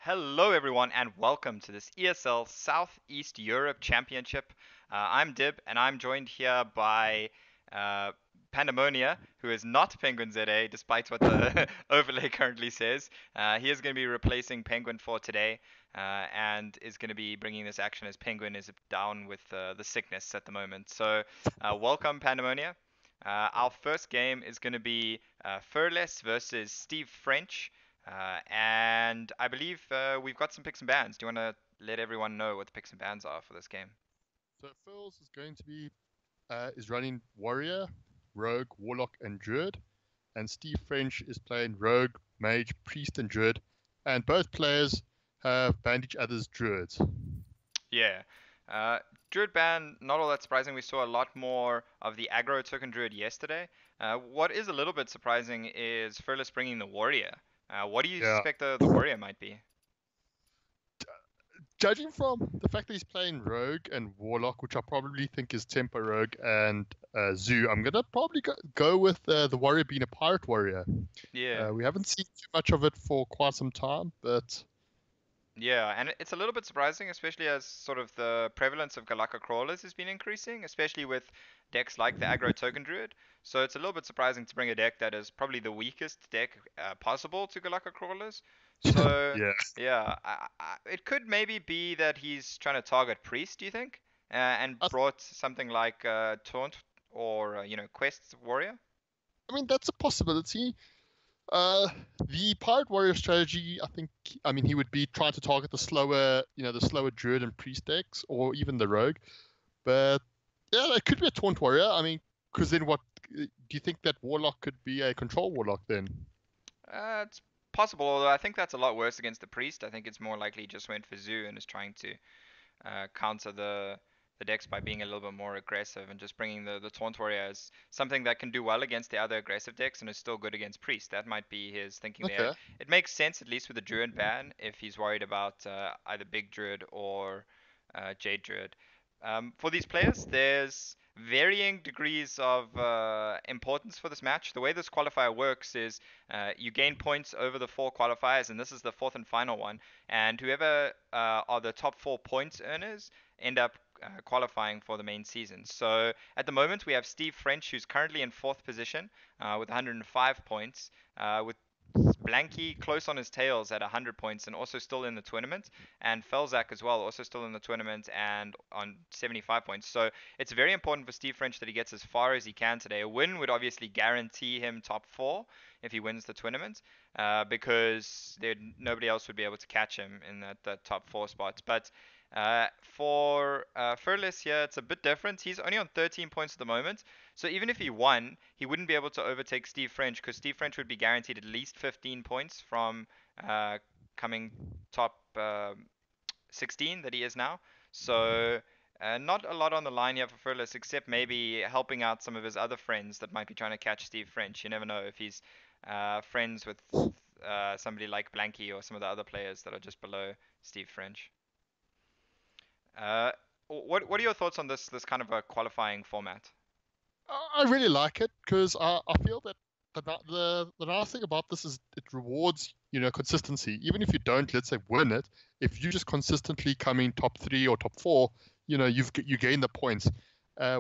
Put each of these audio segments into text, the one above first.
Hello, everyone, and welcome to this ESL Southeast Europe Championship. I'm Dib, and I'm joined here by uh, Pandemonia, who is not Penguin ZA, despite what the overlay currently says. He is going to be replacing Penguin for today, and is going to be bringing this action as Penguin is down with the sickness at the moment. So, welcome, Pandemonia. Our first game is going to be Firles versus SteveFrench. And I believe we've got some picks and bans. Do you want to let everyone know what the picks and bans are for this game? So Firles is going to be is running Warrior, Rogue, Warlock, and Druid, and Steve French is playing Rogue, Mage, Priest, and Druid, and both players have banned each other's Druids. Yeah. Uh, Druid ban, not all that surprising. We saw a lot more of the aggro token Druid yesterday. What is a little bit surprising is Furless bringing the Warrior. What do you Yeah. suspect the Warrior might be? Judging from the fact that he's playing Rogue and Warlock, which I probably think is Tempo Rogue and Zoo, I'm gonna probably go with the Warrior being a Pirate Warrior. Yeah. We haven't seen too much of it for quite some time, but Yeah, and it's a little bit surprising, especially as sort of the prevalence of Galaka crawlers has been increasing, especially with decks like the aggro token druid. So it's a little bit surprising to bring a deck that is probably the weakest deck possible to Galaka crawlers. So yeah. yeah, it could maybe be that he's trying to target priest. Do you think? And I, brought something like taunt or quest warrior. I mean that's a possibility. Uh, the Pirate Warrior strategy, I mean, he would be trying to target the slower Druid and Priest decks, or even the Rogue. But yeah, it could be a Taunt Warrior. I mean, because then what? Do you think that Warlock could be a Control Warlock then? It's possible, although I think that's a lot worse against the priest. I think it's more likely he just went for zoo and is trying to counter the decks by being a little bit more aggressive and just bringing the Taunt Warrior as something that can do well against the other aggressive decks and is still good against Priest. That might be his thinking there. Okay. It makes sense, at least with the Druid ban, if he's worried about either Big Druid or Jade Druid. For these players, there's varying degrees of importance for this match. The way this qualifier works is you gain points over the four qualifiers, and this is the fourth and final one. And whoever are the top 4 points earners end up qualifying for the main season. So at the moment, we have SteveFrench, who's currently in fourth position with 105 points, with Blanky close on his tails at 100 points and also still in the tournament, and Felzak as well, also still in the tournament and on 75 points. So it's very important for SteveFrench that he gets as far as he can today. A win would obviously guarantee him top four if he wins the tournament, because nobody else would be able to catch him in that top four spots. But for Furles here, it's a bit different. He's only on 13 points at the moment. So even if he won, he wouldn't be able to overtake SteveFrench because SteveFrench would be guaranteed at least 15 points from uh, coming top 16 that he is now. So not a lot on the line here for Furles, except maybe helping out some of his other friends that might be trying to catch SteveFrench. You never know if he's friends with somebody like Blanky or some of the other players that are just below SteveFrench. Uh, what are your thoughts on this kind of a qualifying format? I really like it because I feel that the nice thing about this is it rewards consistency. Even if you don't, let's say, win it, if you just consistently come in top three or top four, you gain the points.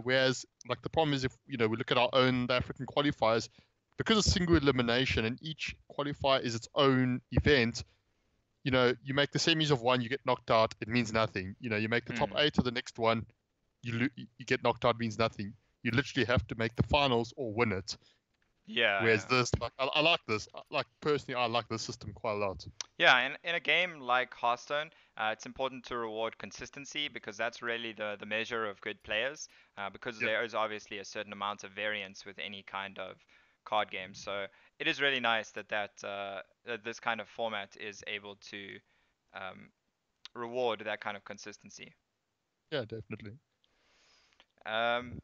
Whereas like the problem is if we look at our own the African qualifiers, because it's single elimination and each qualifier is its own event. You make the semis of one, you get knocked out, it means nothing. You make the top Hmm. eight of the next one, you get knocked out, means nothing. You literally have to make the finals or win it. Yeah, Whereas yeah. this, like, I like this. Like personally, I like this system quite a lot. Yeah, in a game like Hearthstone, it's important to reward consistency because that's really the measure of good players. Because Yep. there is obviously a certain amount of variance with any kind of card game. So it is really nice that this kind of format is able to um, reward that kind of consistency. Yeah, definitely. Um,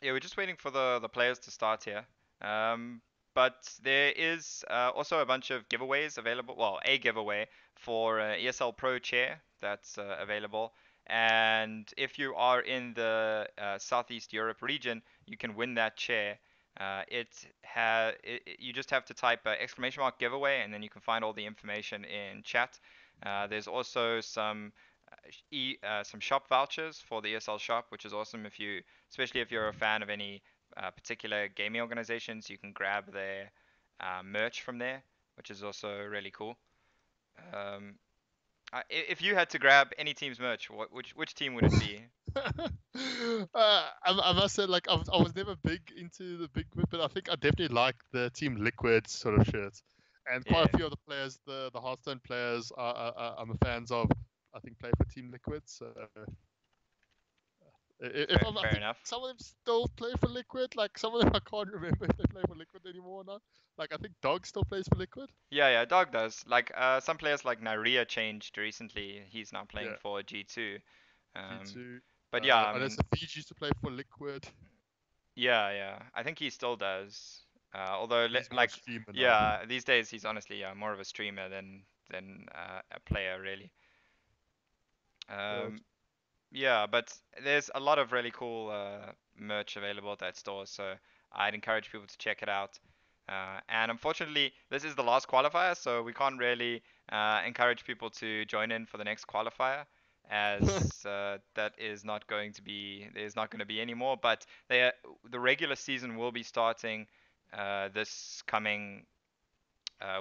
yeah, we're just waiting for the players to start here. Um, but there is also a bunch of giveaways available. Well, a giveaway for ESL Pro Chair that's available. And if you are in the Southeast Europe region, you can win that chair. You just have to type exclamation mark giveaway, and then you can find all the information in chat. There's also some shop vouchers for the ESL shop, which is awesome especially if you're a fan of any particular gaming organizations, you can grab their merch from there, which is also really cool. Um, if you had to grab any team's merch, which team would it be? I must say, like, I was never big into the big, but I think I definitely like the Team Liquid sort of shirts, and quite Yeah, a few of the players, the Hearthstone players, I'm a fans of. I think play for Team Liquid, so if I fair think enough. some of them still play for Liquid. Like some of them, I can't remember if they play for Liquid anymore or not. Like I think Dog still plays for Liquid. Yeah, Dog does. Like some players like Naria changed recently. He's now playing Yeah, for G2. Um, G2. but yeah, I I know mean, Safiji used to play for Liquid. yeah. I think he still does. Although, He's more a like, streamer now. yeah, these days he's honestly more of a streamer than a player really. But Um, yeah, but there's a lot of really cool merch available at that store, so I'd encourage people to check it out. And unfortunately, this is the last qualifier, so we can't really encourage people to join in for the next qualifier, as that is not going to be there's not going to be any more. But the regular season will be starting this coming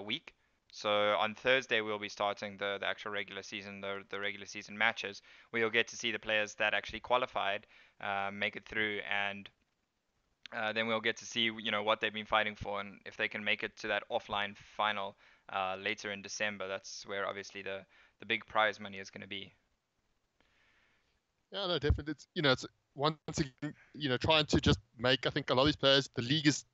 week. So on Thursday we'll be starting the actual regular season, the regular season matches. We'll get to see the players that actually qualified, make it through, and then we'll get to see what they've been fighting for, and if they can make it to that offline final later in December. That's where obviously the big prize money is going to be. yeah, no, definitely. It's once again, trying to just make. I think a lot of these players, the league is,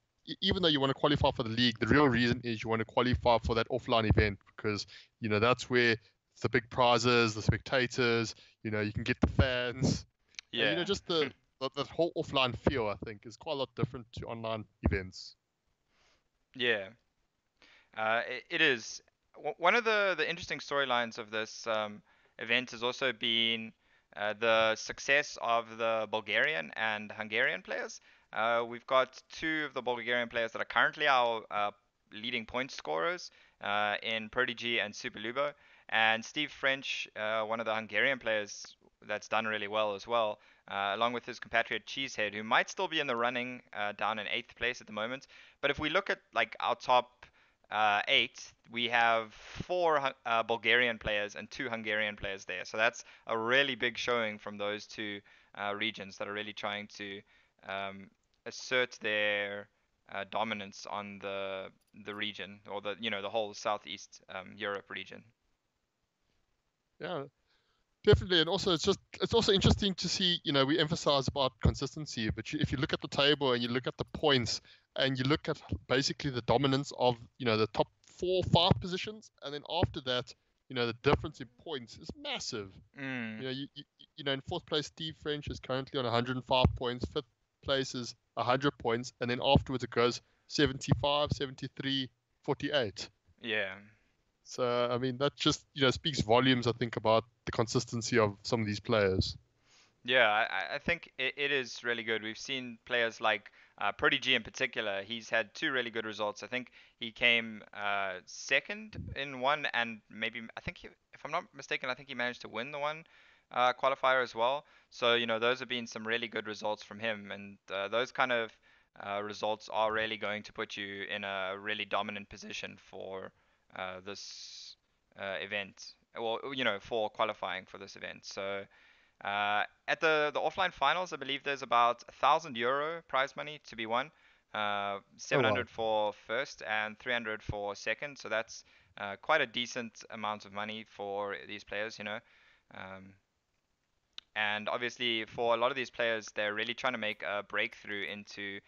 even though you want to qualify for the league, the real reason is you want to qualify for that offline event because that's where the big prizes, the spectators. You can get the fans, and Yeah. just the whole offline feel. I think is quite a lot different to online events. Yeah. It is. One of the interesting storylines of this event has also been the success of the Bulgarian and Hungarian players. We've got two of the Bulgarian players that are currently our leading point scorers in Prodigy and Super Lubo, and SteveFrench, one of the Hungarian players that's done really well as well, along with his compatriot Cheesehead, who might still be in the running down in eighth place at the moment. But if we look at like our top eight, we have four Bulgarian players and two Hungarian players there. So that's a really big showing from those two regions that are really trying to um, assert their dominance on the region, or the whole Southeast Europe region. Yeah, definitely, and also it's also interesting to see. We emphasize about consistency, but if you look at the table and you look at the points and you look at basically the dominance of the top 4 or 5 positions, and then after that, the difference in points is massive. Mm, In fourth place, SteveFrench is currently on 105 points. Fifth place is 100 points, and then afterwards it goes 75, 73, 48. yeah. So I mean that just speaks volumes, I think, about the consistency of some of these players. Yeah, I think it is really good. We've seen players like Prodigy in particular. He's had two really good results. I think he came second in one, and maybe I think if I'm not mistaken, I think he managed to win the one qualifier as well. So those have been some really good results from him, and those kind of results are really going to put you in a really dominant position for this event. Well, for qualifying for this event. So. At the offline finals, I believe there's about €1,000 prize money to be won. Oh wow. 700 for first and 300 for second. So that's quite a decent amount of money for these players. Um, and obviously, for a lot of these players, they're really trying to make a breakthrough into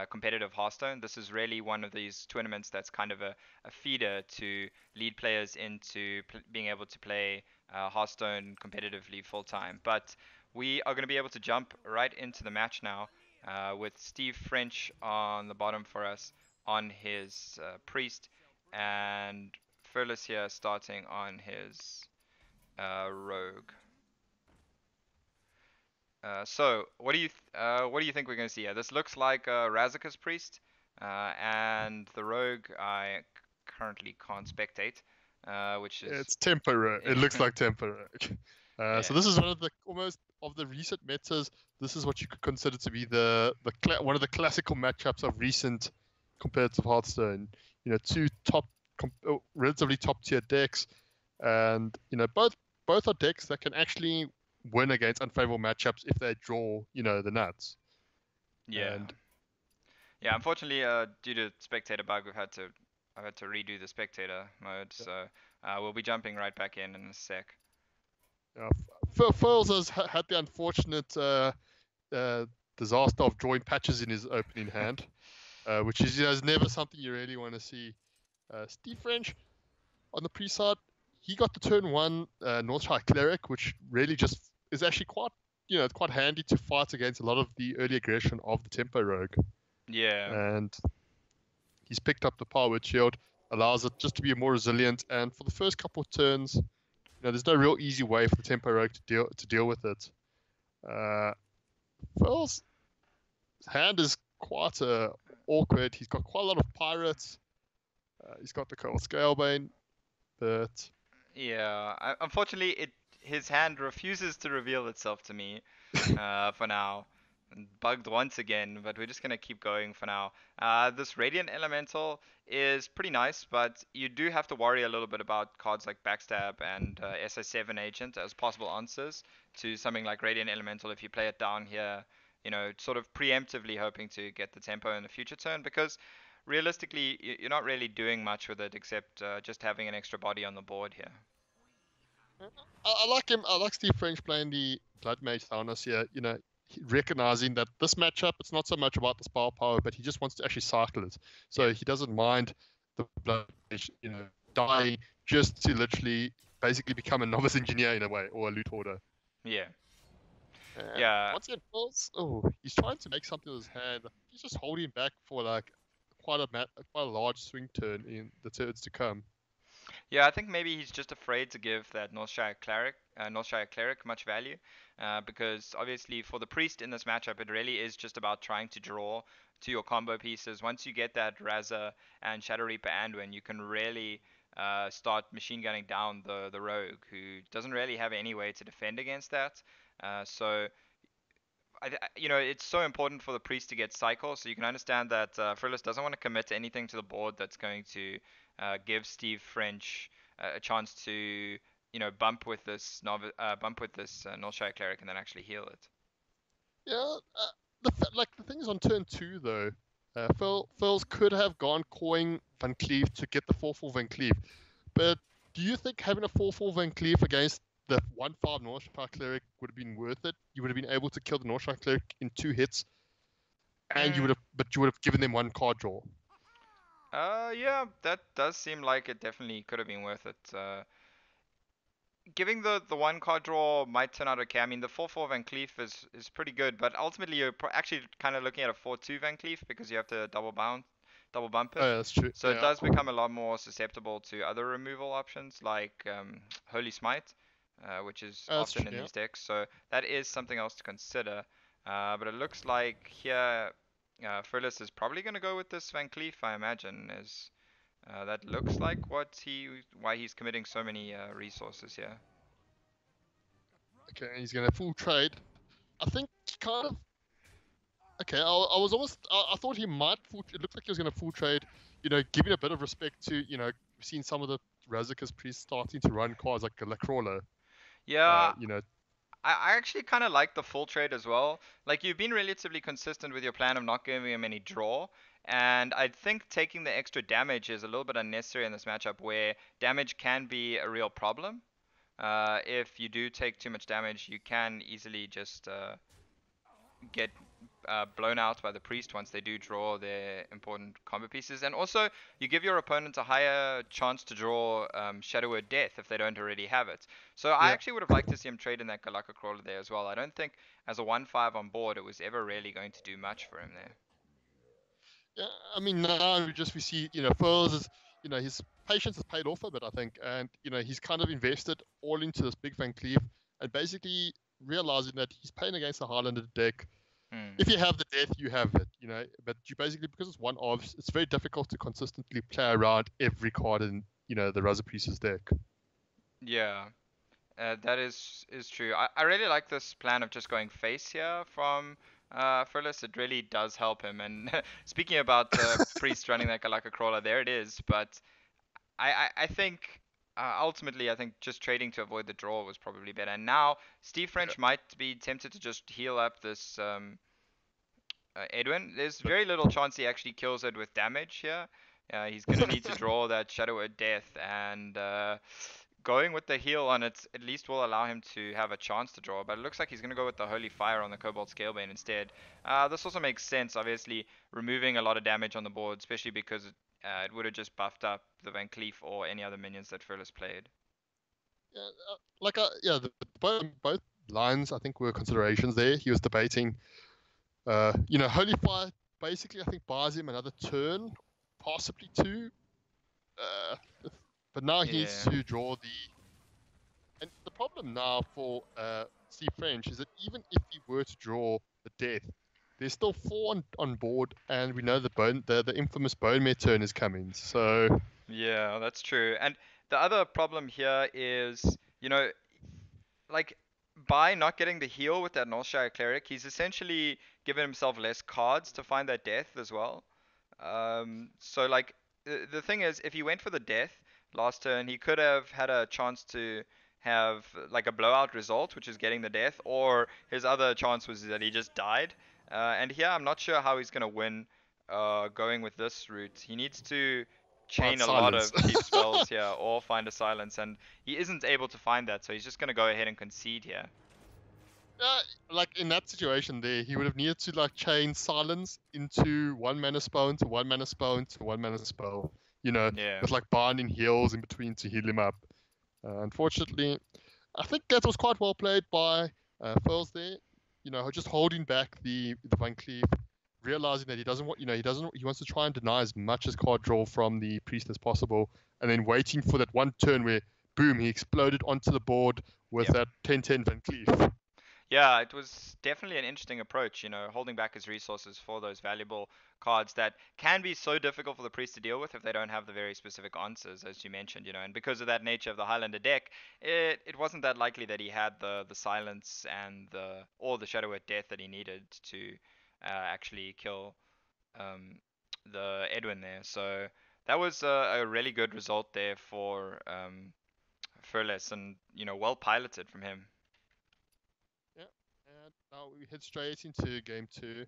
competitive Hearthstone. This is really one of these tournaments that's kind of a feeder to lead players into being able to play Hearthstone competitively full time. But we are going to be able to jump right into the match now with SteveFrench on the bottom for us on his Priest, and Firles here starting on his Rogue. So, what do you think we're going to see here? This looks like Razaka's priest, and the rogue I currently can't spectate. which is It's Tempo. It looks like Tempo. yeah, So this is one of the almost of the recent metas. This is what you could consider to be one of the classical matchups of recent competitive Hearthstone. Two relatively top tier decks, and both are decks that can actually win against unfavorable matchups if they draw the nuts. yeah, And yeah. Unfortunately, due to spectator bug, I've had to redo the spectator mode, so we'll be jumping right back in a sec. Firles has had the unfortunate uh, disaster of drawing patches in his opening hand, which is never something you really want to see. SteveFrench on the pre-side, he got the turn one Northshire Cleric, which really just is actually quite handy to fight against a lot of the early aggression of the Tempo Rogue. Yeah, And he's picked up the Power Shield, allows it just to be more resilient. And for the first couple of turns, there's no real easy way for the Tempo Rogue to deal with it. Firles' hand is quite awkward. He's got quite a lot of pirates. He's got the Cold Scalebane, but yeah. Unfortunately, his hand refuses to reveal itself to me for now. Bugged once again, but we're just gonna keep going for now. This Radiant Elemental is pretty nice, but you do have to worry a little bit about cards like Backstab and SI7 Agent as possible answers to something like Radiant Elemental if you play it down here, sort of preemptively hoping to get the tempo in the future turn, because realistically, you're not really doing much with it except just having an extra body on the board here. I like him. I like SteveFrench playing the Blood Mage Thanos here. Recognizing that this matchup, it's not so much about the spell power, but he just wants to actually cycle it. So he doesn't mind the Blood Mage, dying just to literally basically become a novice engineer in a way, or a loot hoarder. Yeah. Yeah. Once again, he's trying to make something with his hand. He's just holding back for like quite a large swing turn in the turns to come. Yeah, I think maybe he's just afraid to give that Northshire Cleric much value, because obviously for the Priest in this matchup, it really is just about trying to draw to your combo pieces. Once you get that Raza and Shadow Reaper Anduin, you can really start machine gunning down the Rogue, who doesn't really have any way to defend against that. So it's so important for the priest to get cycle, so you can understand that Firles doesn't want to commit to anything to the board that's going to give SteveFrench a chance to, bump with this Northshire Cleric and then actually heal it. Yeah, the thing is on turn 2 though, Firles could have gone coin Van Cleef to get the 4/4 Van Cleef, but do you think having a 4/4 Van Cleef against the 1/5 Northshire Cleric would have been worth it? You would have been able to kill the Northshire Cleric in 2 hits, and you would have given them 1 card draw. Yeah, that does seem like it definitely could have been worth it. Giving the 1 card draw might turn out okay. I mean, the 4/4 Van Cleef is pretty good, but ultimately you're actually kind of looking at a 4/2 Van Cleef because you have to double bump it. Oh, yeah, that's true. So it does become a lot more susceptible to other removal options like Holy Smite, which is often in these decks. So that is something else to consider. But it looks like here Firles is probably going to go with this Van Cleef, I imagine, as that looks like why he's committing so many resources here. Okay, he's going to full trade. I think kind of. Okay, I thought he might it looked like he was going to full trade, giving a bit of respect to, we've seen some of the Razak's priests starting to run cards like Galacrawler. Yeah, I actually kind of like the full trade as well. Like, you've been relatively consistent with your plan of not giving him any draw, and I think taking the extra damage is a little bit unnecessary in this matchup where damage can be a real problem. If you do take too much damage, you can easily just get blown out by the priest once they do draw their important combo pieces. And also, you give your opponent a higher chance to draw Shadow Word Death if they don't already have it. So I actually would have liked to see him trade in that Galaka Crawler there as well. I don't think as a 1/5 on board it was ever really going to do much for him there. Yeah, I mean, now we see, Firles is, his patience has paid off a bit, I think. And, he's kind of invested all into this big Van Cleef and basically realizing that he's playing against a Highlander deck. If you have the death, you have it, but you basically, because it's one of, it's very difficult to consistently play around every card in the Razor Priest's deck. Yeah. That is true. I really like this plan of just going face here from Firles. It really does help him. And speaking about Priest running like a crawler, there it is. But I think ultimately I think just trading to avoid the draw was probably better. And now Steve Yeah. French might be tempted to just heal up this Edwin. There's But very little chance he actually kills it with damage here. He's gonna need to draw that Shadow of Death, and going with the heal on it at least will allow him to have a chance to draw. But it looks like he's gonna go with the Holy Fire on the Cobalt Scalebane instead. This also makes sense, obviously removing a lot of damage on the board, especially because it would have just buffed up the Van Cleef or any other minions that Firles played. yeah, both lines I think were considerations there. He was debating, Holy Fire basically I think buys him another turn, possibly two. Uh, but now he needs Yeah. to draw the. And the problem now for Steve French is that even if he were to draw the death, there's still four on board, and we know the infamous bone mare turn is coming. So Yeah, that's true. And the other problem here is, like by not getting the heal with that Northshire Cleric, he's essentially given himself less cards to find that death as well. So like the thing is, if he went for the death last turn, he could have had a chance to have like a blowout result, which is getting the death, or his other chance was that he just died. And here I'm not sure how he's gonna win. Going with this route, he needs to find chain a lot silence. of cheap spells here, or find a silence, and he isn't able to find that, so he's just gonna go ahead and concede here. Like in that situation there, he would have needed to like chain silence into one mana spell into one mana spell into one mana spell. Yeah. With like binding heals in between to heal him up. Unfortunately, I think that was quite well played by Firles there. Just holding back the Van Cleef, realizing that he doesn't want, he wants to try and deny as much as card draw from the priest as possible, and then waiting for that one turn where, boom, he exploded onto the board with Yep. that 10/10 Van Cleef. Yeah, it was definitely an interesting approach, holding back his resources for those valuable cards that can be so difficult for the priest to deal with if they don't have the very specific answers, as you mentioned, and because of that nature of the Highlander deck, it wasn't that likely that he had the silence and the Shadow at Death that he needed to actually kill um, the Edwin there. So that was a really good result there for Furles, and well piloted from him. Yeah, and now we head straight into game two.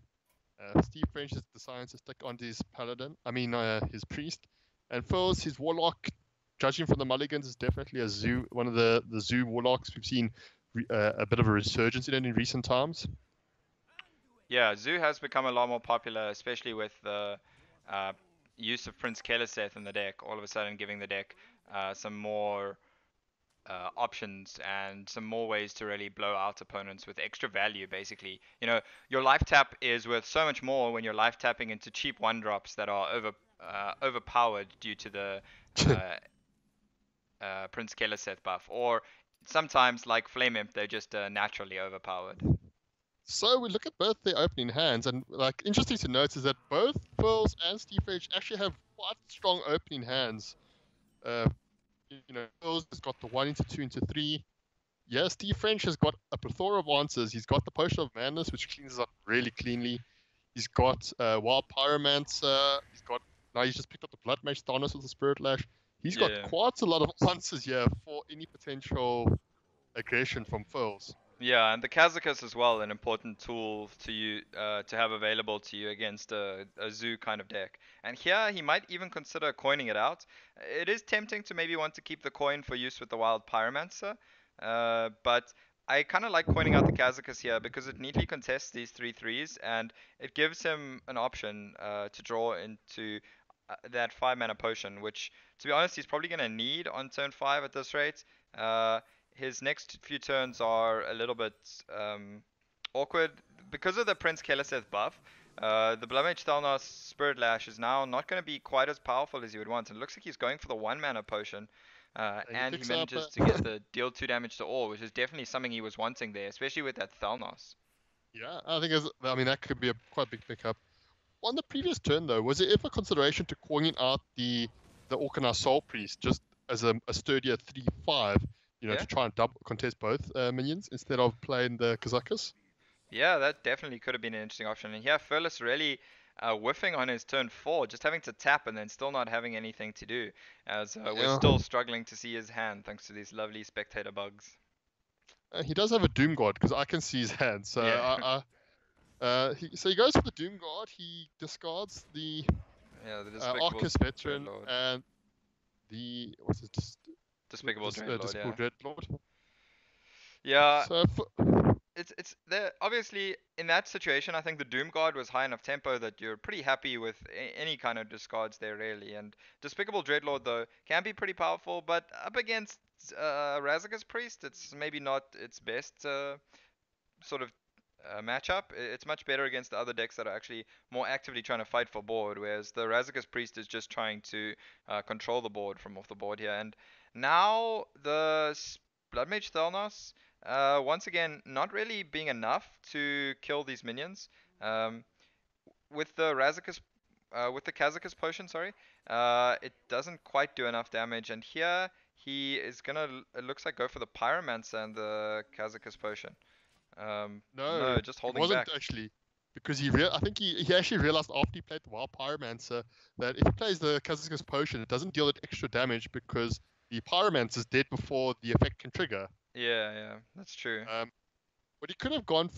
Steve French is deciding to stick onto his paladin. I mean, his priest, and Firles, his warlock. Judging from the mulligans, is definitely a zoo. One of the zoo warlocks we've seen a bit of a resurgence in it in recent times. Yeah, Zoo has become a lot more popular, especially with the uh, use of Prince Keleseth in the deck. All of a sudden, giving the deck some more options and some more ways to really blow out opponents with extra value. Basically, your life tap is worth so much more when you're life tapping into cheap one drops that are overpowered due to the uh, Prince Keleseth buff, or sometimes like Flame Imp, they're just naturally overpowered. So we look at both their opening hands, and like interesting to note is that both Firles and Steve French actually have quite strong opening hands. Uh, Firles has got the 1 into 2 into 3. Yeah, Steve French has got a plethora of answers. He's got the Potion of Madness, which cleans up really cleanly. He's got Wild Pyromancer. He's just picked up the Blood Mage Thanos with the Spirit Lash. He's got Yeah. quite a lot of answers here for any potential aggression from Firles. Yeah, and the Kazakus as well, an important tool to have available to you against a zoo kind of deck. And here he might even consider coining it out. It is tempting to maybe want to keep the coin for use with the Wild Pyromancer, but I kind of like coining out the Kazakus here because it neatly contests these 3/3s and it gives him an option to draw into that 5 mana potion, which to be honest he's probably going to need on turn 5 at this rate. His next few turns are a little bit awkward because of the Prince Keleseth buff. The Bloodmage Thalnos Spirit Lash is now not going to be quite as powerful as you would want, and it looks like he's going for the 1 mana potion, And he and he picks up. manages to get the deal 2 damage to all, which is definitely something he was wanting there, especially with that Thalnos. Yeah, that could be a quite big pickup. On the previous turn, though, was there ever consideration to coining out the Orcanar Soul Priest? Just as a sturdier 3/5, Yeah. to try and double contest both minions instead of playing the Kazakas. Yeah, that definitely could have been an interesting option. And yeah, Firles really whiffing on his turn 4, just having to tap and then still not having anything to do, as we're Yeah. still struggling to see his hand thanks to these lovely spectator bugs. He does have a Doom Guard because I can see his hand. So Yeah. he goes for the Doom Guard. He discards the Yeah, the Despicable Arcus Veteran Dreadlord. and the what's it? Despicable Dreadlord, Despicable yeah. Dreadlord. Yeah, So it's there obviously in that situation. I think the Doom Guard was high enough tempo that you're pretty happy with any kind of discards there really. And Despicable Dreadlord though can be pretty powerful, but up against Razagaz Priest, it's maybe not its best sort of matchup. It's much better against the other decks that are actually more actively trying to fight for board, whereas the Razagaz Priest is just trying to control the board from off the board here. And now the Blood Mage Thelnos, once again, not really being enough to kill these minions. Um, with the with the Kazakus potion, sorry, it doesn't quite do enough damage. And here he is gonna, it looks like, go for the Pyromancer and the Kazakus potion. no, No, just he holding wasn't back. actually because I think he actually realized after he played the Wild Pyromancer that if he plays the Kazakus Potion, it doesn't deal it extra damage because the Pyromancer is dead before the effect can trigger. Yeah, yeah, that's true. Um, what he could have gone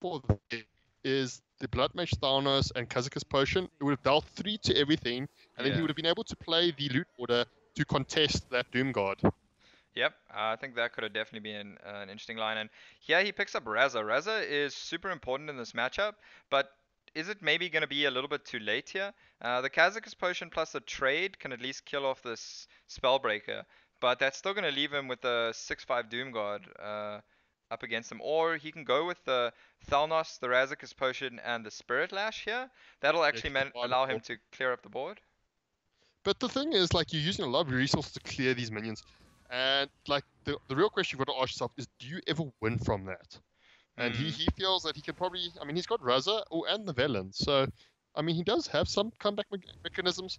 for is the Blood Mage Thanos and Kazakus Potion. It would have dealt 3 to everything, and then he Yeah. would have been able to play the Loot Order to contest that Doom Guard. Yep, I think that could have definitely been an interesting line. And here he picks up Raza. Raza is super important in this matchup, but is it maybe going to be a little bit too late here? The Kazakus potion plus the trade can at least kill off this Spellbreaker, but that's still going to leave him with a 6/5 Doom Guard up against him. Or he can go with the Thalnos, the Razakus potion, and the Spirit Lash here. That'll Yeah, actually combine allow all. him to clear up the board. But the thing is, like, you're using a lot of resources to clear these minions. And, like, the real question you've got to ask yourself is, do you ever win from that? And Hmm. he feels that he can probably, I mean, he's got Raza and the Velen. So, I mean, he does have some comeback mechanisms.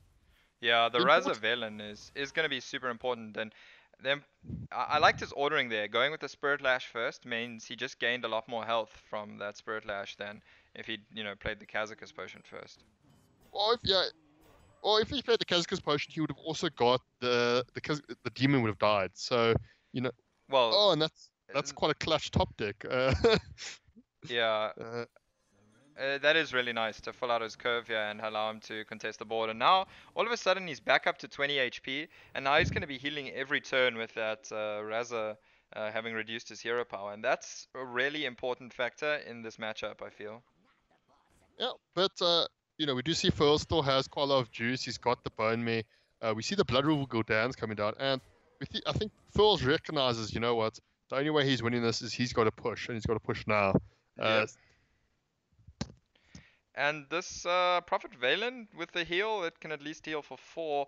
Yeah, the The Raza important, Velen is going to be super important. And then I liked his ordering there. Going with the Spirit Lash first means he just gained a lot more health from that Spirit Lash than if he, played the Kazakus potion first. or if, yeah, or if he played the Kazakus potion, he would have also got the demon would have died. So, you know, Well, oh, and that's uh, quite a clutch top deck. yeah, Uh, that is really nice to fill out his curve here and allow him to contest the board. And now, all of a sudden, he's back up to 20 HP, and now he's going to be healing every turn with that Raza having reduced his hero power. And that's a really important factor in this matchup, I feel. Yeah, but we do see Firles still has quite a lot of juice. He's got the bone mare. We see the blood rule go down coming down, and I think Firles recognizes, you know what, the only way he's winning this is he's got to push, and he's got to push now. Yep. And this Prophet Valen with the heal, it can at least heal for 4.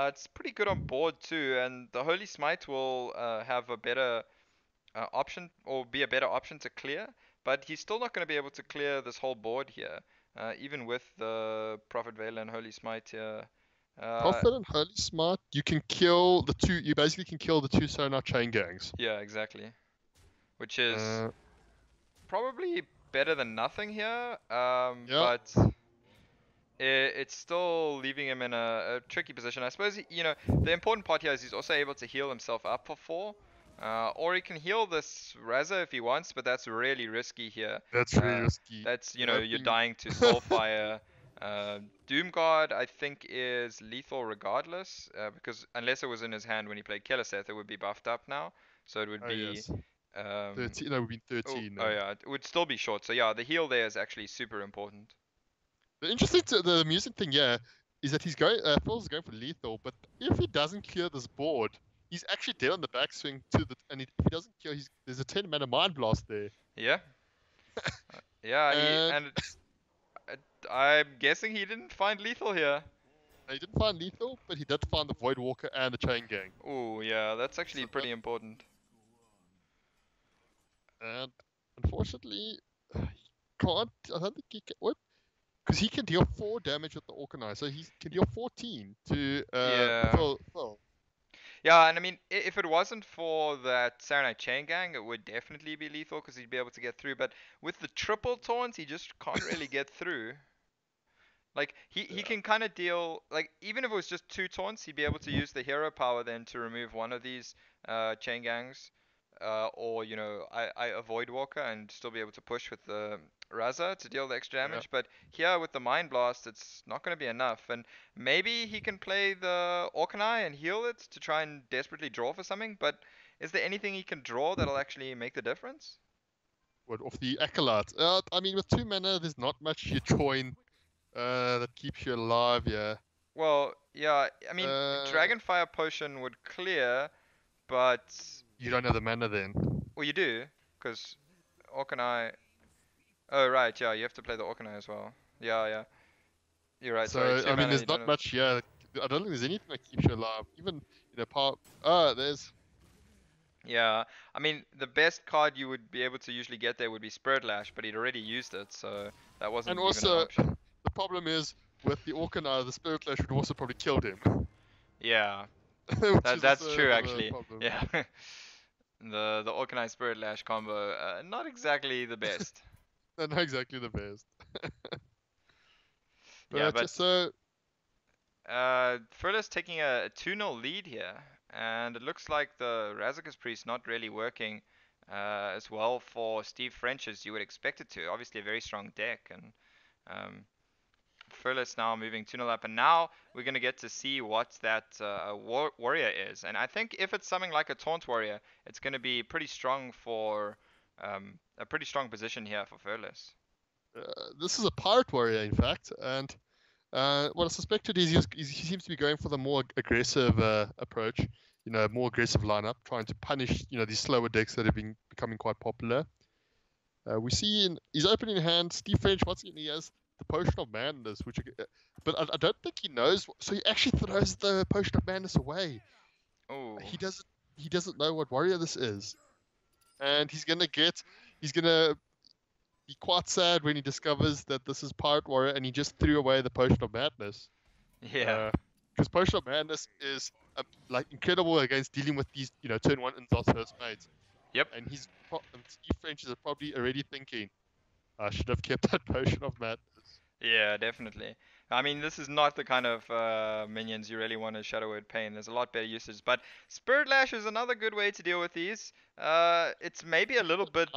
It's pretty good on board too, and the Holy Smite will have a better option, or be a better option to clear, but he's still not going to be able to clear this whole board here, even with the Prophet Valen Holy Smite here. Prophet and Holy Smart, you can kill the two. You basically can kill the two Sonar chain gangs. Yeah, exactly. Which is Uh, probably better than nothing here, yeah, but it's still leaving him in a tricky position. I suppose, the important part here is he's also able to heal himself up for 4. Or he can heal this Raza if he wants, but that's really risky here. that's really risky. That's, You're you're hoping. dying to Soulfire. Doomguard, I think, is lethal regardless, because unless it was in his hand when he played Keleseth, it would be buffed up now. So it would Oh be, yes, um, 13. No, we've been oh, 13 oh then. yeah, it would still be short. So yeah, the heal there is actually super important. The amusing thing, yeah, is that Phil's going for lethal, but if he doesn't clear this board, he's actually dead on the backswing if he doesn't clear, there's a 10 mana mind blast there. Yeah, yeah, And I'm guessing he didn't find lethal here. he didn't find lethal, but he did find the Void Walker and the Chain Gang. Oh yeah, that's actually So pretty important. and unfortunately, he can't. I don't think he can. What? Because he can deal 4 damage with the Organizer. He can deal 14 to Yeah. Phil. Yeah, and I mean, if it wasn't for that Saturday Night Chain Gang, it would definitely be lethal because he'd be able to get through. But with the triple taunts, he just can't really get through. Like he Yeah. can kind of deal like even if it was just two taunts, he'd be able to use the hero power then to remove one of these chain gangs, or I avoid Walker and still be able to push with the Raza to deal the extra Yeah. damage. But here with the Mind Blast, it's not going to be enough. And maybe he can play the Orkanai and heal it to try and desperately draw for something. But is there anything he can draw that'll actually make the difference? What of the acolyte? I mean, with 2 mana, there's not much you join that keeps you alive. Yeah. Well, yeah, I mean, Uh, Dragonfire Potion would clear, but you don't have the mana then. well, you do, because Orkanai. Oh, right, yeah, you have to play the Orkanai as well. Yeah, yeah, you're right. Sorry, So two I mean, mana. You there's don't not have. much. Yeah. I don't think there's anything that keeps you alive. Even power. Oh, there's. Yeah, I mean, the best card you would be able to usually get there would be Spirit Lash, but he'd already used it, so that And wasn't even an also, option. the problem is with the Orkanai, the Spirit Lash would also probably killed him, Yeah, which that is that's also true another actually. problem. Yeah, the Organized Spirit Lash combo, not exactly the best. They're not exactly the best. Yeah, But but just so Firles taking a 2-0 lead here, and it looks like the Razakis Priest not really working as well for SteveFrench as you would expect it to. Obviously, a very strong deck, and um, Firles now moving 2-0 up, and now we're going to get to see what that warrior is. And I think if it's something like a Taunt Warrior, it's going to be pretty strong for a pretty strong position here for Firles. this is a pirate warrior, in fact, and what I suspected is he seems to be going for the more aggressive approach. More aggressive lineup, trying to punish these slower decks that have been becoming quite popular. We see in his opening hand, SteveFrench once again he has the Potion of Madness, but I don't think he knows. So he actually throws the Potion of Madness away. Oh, He doesn't he doesn't know what warrior this is, and he's gonna be quite sad when he discovers that this is Pirate Warrior and he just threw away the Potion of Madness. yeah, Because Potion of Madness is like incredible against dealing with these turn one insults first mates, yep. and Steve French is probably already thinking, I should have kept that Potion of Madness. Yeah, definitely. I mean, this is not the kind of minions you really want to Shadow Word Pain. There's a lot better usage, but Spirit Lash is another good way to deal with these. It's maybe a little bit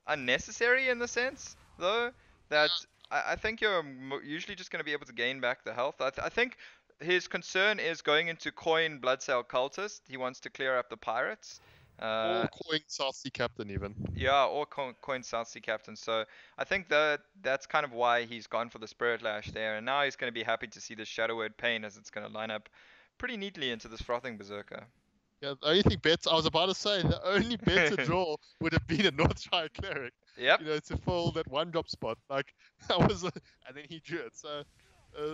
unnecessary in the sense, though, that I think you're usually just going to be able to gain back the health. I think his concern is going into Coin Bloodsail Cultist. He wants to clear up the pirates. Or Uh, calling South Sea Captain even. yeah, or coin South Sea Captain. So I think that's kind of why he's gone for the Spirit Lash there, and now he's going to be happy to see the Shadow Word Pain as it's going to line up pretty neatly into this Frothing Berserker. Yeah, the only thing I was about to say, the only better draw would have been a Northshire Cleric. Yep. To fill that one drop spot. Like, and then he drew it. So,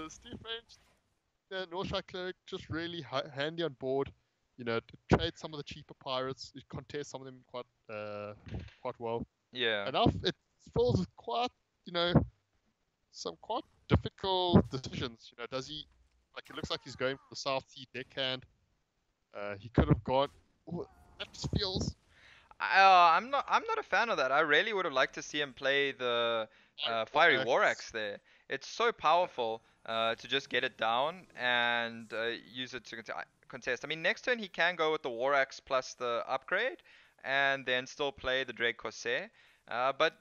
Steve French, Northshire Cleric, just really handy on board. To trade some of the cheaper pirates, you contest some of them quite well. Yeah. Enough, it fills with quite, you know, some quite difficult decisions. Does he, like, it looks like he's going for the South Sea deckhand. He could have gone. Ooh, that just feels. I'm not a fan of that. I really would have liked to see him play the Fiery War Axe there. It's so powerful to just get it down and use it to contest. I mean, next turn he can go with the War Axe plus the upgrade, and then still play the Drake Corsair. But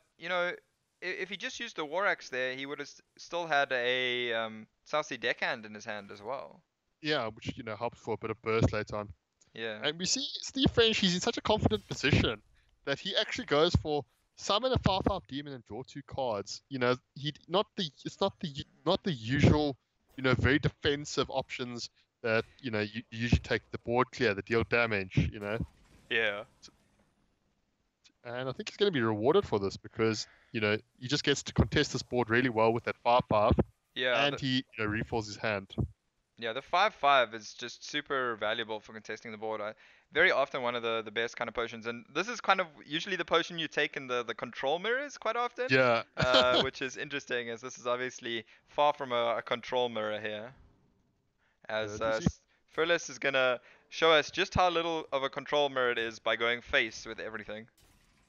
if he just used the War Axe there, he would have still had a South Sea Deckhand in his hand as well. Yeah, which helps for a bit of burst later on. Yeah. And we see Steve French, he's in such a confident position that he actually goes for summon a 5/5 demon and draw 2 cards. It's not the usual, very defensive options that you usually take the board clear, that deal damage. Yeah. And I think he's going to be rewarded for this because he just gets to contest this board really well with that 5/5, Yeah. and he refills his hand. Yeah, the 5/5 is just super valuable for contesting the board. Very often one of the best kind of potions, and this is kind of usually the potion you take in the control mirrors quite often, Yeah. which is interesting as this is obviously far from a control mirror here. As Do you see? Firles is gonna show us just how little of a control mirror it is by going face with everything.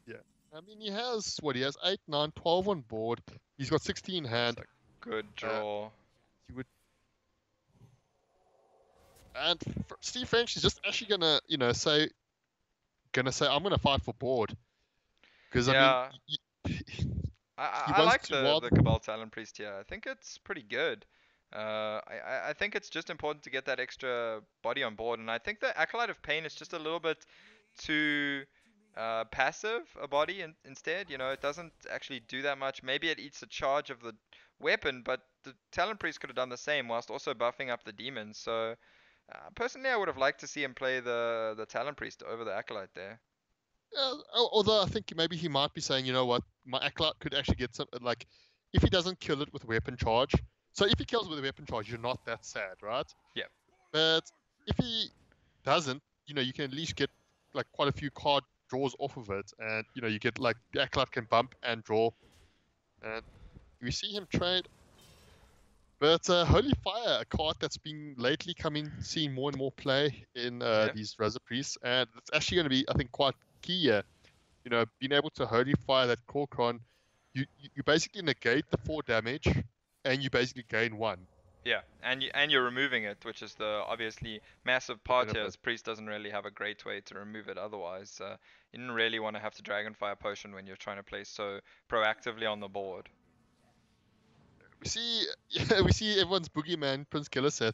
Yeah. I mean, he has what? He has 8, 9, 12 on board. He's got 16 It's hand. a good Uh, draw. he would, and SteveFrench is just actually gonna say I'm gonna fight for board because I mean Yeah, he, he I wants like to the rather. Cabal Talon Priest here. I think it's pretty good. I think it's just important to get that extra body on board, and I think the Acolyte of Pain is just a little bit too passive a body instead. You know, it doesn't actually do that much. Maybe it eats a charge of the weapon, but the Talon Priest could have done the same whilst also buffing up the demons. So personally, I would have liked to see him play the Talon Priest over the Acolyte there. Although I think maybe he might be saying, you know what, my acolyte could actually get some like, if he doesn't kill it with weapon charge. So if he kills with a weapon charge, you're not that sad, right? Yeah. But if he doesn't, you can at least get like quite a few card draws off of it, and you get like the acolyte can bump and draw, and we see him trade. But Holy Fire, a card that's been lately seeing more and more play in Yeah. these Razor Priests, and it's actually going to be, I think, quite key here. Being able to Holy Fire that Corcron, you basically negate the 4 damage, and you basically gain 1 Yeah, and you're removing it, which is the obviously massive part here. benefit. As Priest doesn't really have a great way to remove it otherwise. You didn't really want to have to Dragonfire Potion when you're trying to play so proactively on the board. We see, yeah, we see everyone's boogeyman, Prince Killiseth,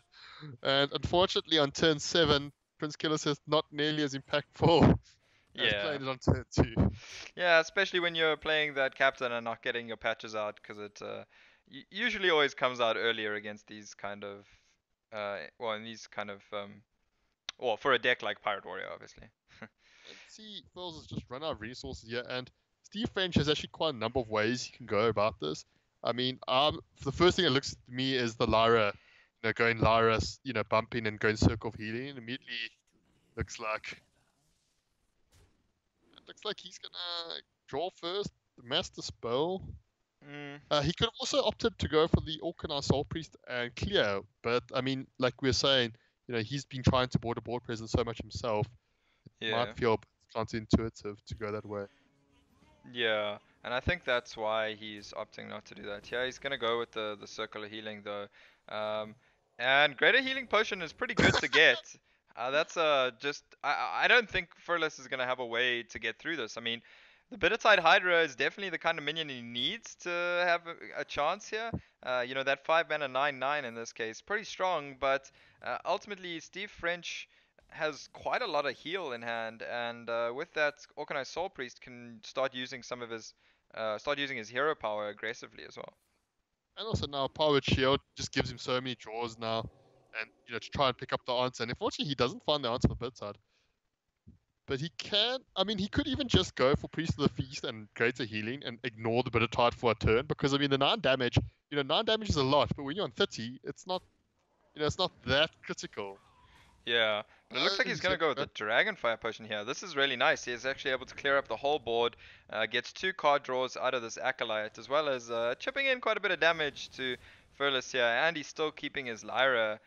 and unfortunately on turn 7, Prince Killiseth not nearly as impactful as Yeah, playing it on turn 2. yeah, especially when you're playing that captain and not getting your patches out, because it usually always comes out earlier against these kind of well, in these kind of well, for a deck like Pirate Warrior, obviously. And see, Firles has just run out of resources here, and SteveFrench has actually quite a number of ways he can go about this. I mean, the first thing that looks to me is the Lyra, going Lyra, bumping and going Circle of Healing. And immediately looks like he's gonna draw first, Master Spell. Mm, He could have also opted to go for the Orkanite Soul Priest and clear, but I mean, like we were saying, he's been trying to board a board presence so much himself. Might yeah. feel counterintuitive to go that way. Yeah, and I think that's why he's opting not to do that. Yeah, he's gonna go with the circular healing though. Um, and greater healing potion is pretty good to get. That's just I don't think Firles is gonna have a way to get through this. I mean, the Bittertide Hydra is definitely the kind of minion he needs to have a chance here. That 5 mana 9/9 in this case, pretty strong, but ultimately SteveFrench has quite a lot of heal in hand, and with that, Organized Soul Priest can start using his hero power aggressively as well. And also now Powered Shield just gives him so many draws now, and to try and pick up the answer. And unfortunately, he doesn't find the answer for Bitterside. But he can. I mean, he could even just go for Priest of the Feast and Greater Healing and ignore the Bittertide for a turn, because I mean the 9 damage. 9 damage is a lot, but when you're on 30, it's not. It's not that critical. Yeah, but it looks like he's He's gonna gonna go with go. the Dragonfire Potion here. This is really nice. He's actually able to clear up the whole board, gets 2 card draws out of this Acolyte, as well as chipping in quite a bit of damage to Firles here, and he's still keeping his Lyra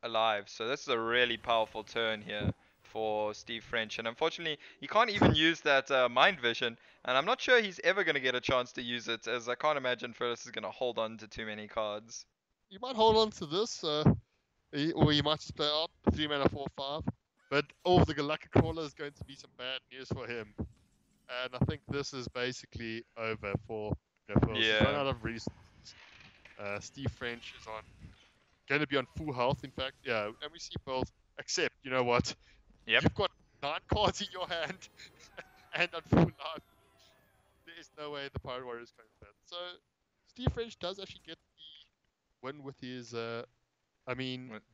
alive. So this is a really powerful turn here for SteveFrench, and unfortunately, he can't even use that Mind Vision, and I'm not sure he's ever gonna get a chance to use it, as I can't imagine Firles is gonna hold on to too many cards. You might hold on to this, or you might just play out 3 mana 4/5. But the Galactic Crawler is going to be some bad news for him. And I think this is basically over for Firles. He's run Yeah. out of resources. SteveFrench is going to be on full health. In fact, yeah, and we see Firles. Except, you know what? Yep. You've got 9 cards in your hand and on full life. There is no way the Pirate Warrior is going to win. So SteveFrench does actually get the win with his.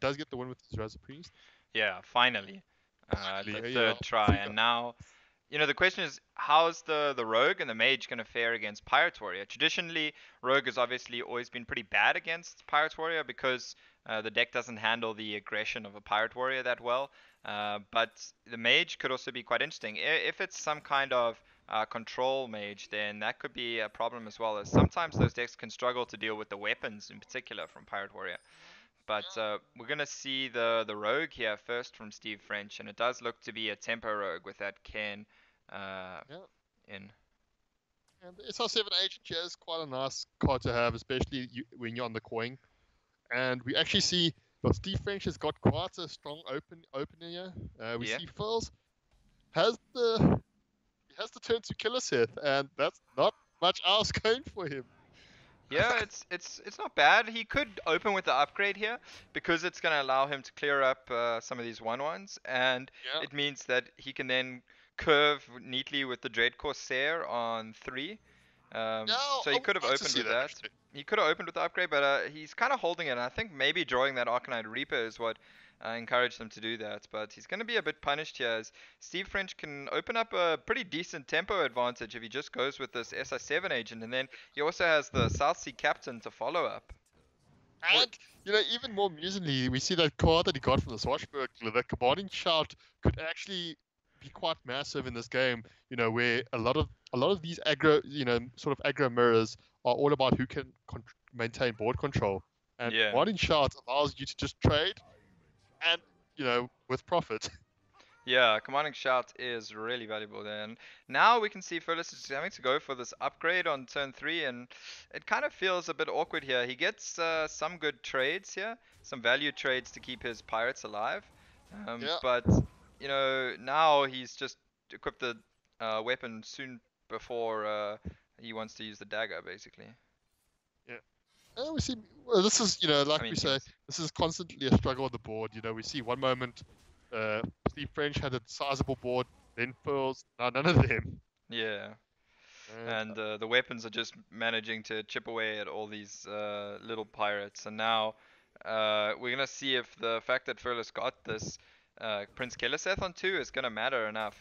Does get the win with his Razor Priest. Yeah, finally. The Finally, third try. And now, the question is, how's the Rogue and the Mage going to fare against Pirate Warrior? Traditionally, Rogue has obviously always been pretty bad against Pirate Warrior because the deck doesn't handle the aggression of a Pirate Warrior that well. But the Mage could also be quite interesting. If it's some kind of control mage, then that could be a problem as well, as sometimes those decks can struggle to deal with the weapons in particular from Pirate Warrior. But we're gonna see the rogue here first from SteveFrench, and it does look to be a tempo rogue with that Ken uh, Yeah. in. And the SR7 agent here is quite a nice card to have, especially when you're on the coin. And we actually see that Steve French has got quite a strong opener here. We Yeah. see Firles has the he has the turn to killer Seth, and that's not much else going for him. Yeah, it's not bad. He could open with the upgrade here because it's going to allow him to clear up some of these 1/1s, and Yeah, it means that he can then curve neatly with the Dread Corsair on 3. yeah, So I he would could have like to opened see with that that. actually. He could have opened with the upgrade, but he's kind of holding it. And I think maybe drawing that Arcanine Reaper is what encouraged him to do that. But he's going to be a bit punished here as Steve French can open up a pretty decent tempo advantage if he just goes with this SI7 agent. And then he also has the South Sea Captain to follow up. Or And even more amusingly, we see that card that he got from the Swashbuckler, that commanding shout could actually be quite massive in this game. Where a lot of these aggro, sort of aggro mirrors are all about who can maintain board control, and yeah. commanding shout allows you to just trade and with profit. Yeah, commanding shout is really valuable there. And now we can see Firles is having to go for this upgrade on turn 3, and it kind of feels a bit awkward here. He gets some good trades here, some value trades to keep his pirates alive. Yeah, But, now he's just equipped the weapon soon before he wants to use the dagger, basically. yeah. And we see this is I like mean, we say, Kings. this is constantly a struggle on the board. We see one moment Steve French had a sizable board, then Pearls, no, none of them. Yeah. And And the weapons are just managing to chip away at all these little pirates. And now we're gonna see if the fact that Furless got this Prince Keleseth on 2 is gonna matter enough.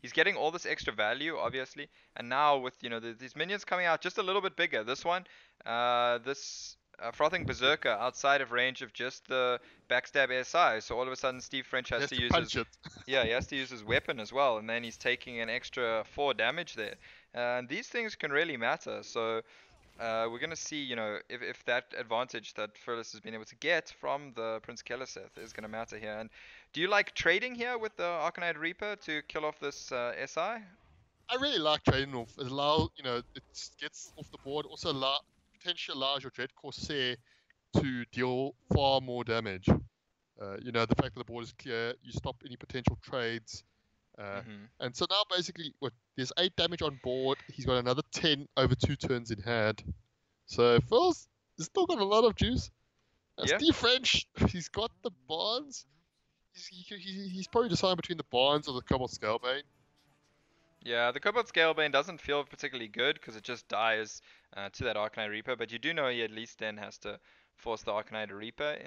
He's getting all this extra value, obviously, and now with these minions coming out just a little bit bigger. This one, this. Frothing Berserker outside of range of just the backstab SI, so all of a sudden Steve French he has has to to use punch his it. yeah, he has to use his weapon as well, and then he's taking an extra 4 damage there. And these things can really matter. So we're going to see, if that advantage that Firles has been able to get from the Prince Keleseth is going to matter here. And do you like trading here with the Arcanine Reaper to kill off this SI? I really like trading off. It allows, it gets off the board. Also, potentially allows your Dread Corsair to deal far more damage. The fact that the board is clear, you stop any potential trades. Uh, Mm-hmm. and so now basically, there's 8 damage on board. He's got another 10 over 2 turns in hand. So Phil's still got a lot of juice. Yeah. Steve French, he's got the bonds. He's probably deciding between the bonds or the Cobalt Scalebane. Yeah, the Cobalt Scalebane doesn't feel particularly good because it just dies to that Arcanine Reaper, but you do know he at least then has to force the Arcanine Reaper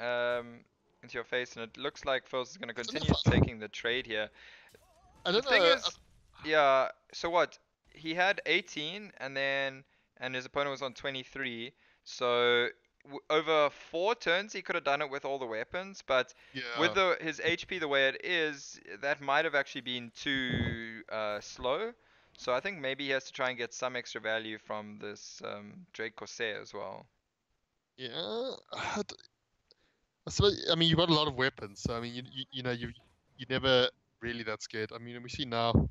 um, into your face, and it looks like Phils is going to I don't know continue if taking the trade here. I The don't thing know. is, yeah, so what? He had 18 and his opponent was on 23. So over 4 turns he could have done it with all the weapons, but with Yeah, his HP the way it is, that might have actually been too slow. So I think maybe he has to try and get some extra value from this Drake Corsair as well. yeah. I suppose. I mean, you've got a lot of weapons, so I mean, you never really that scared. I mean, we see now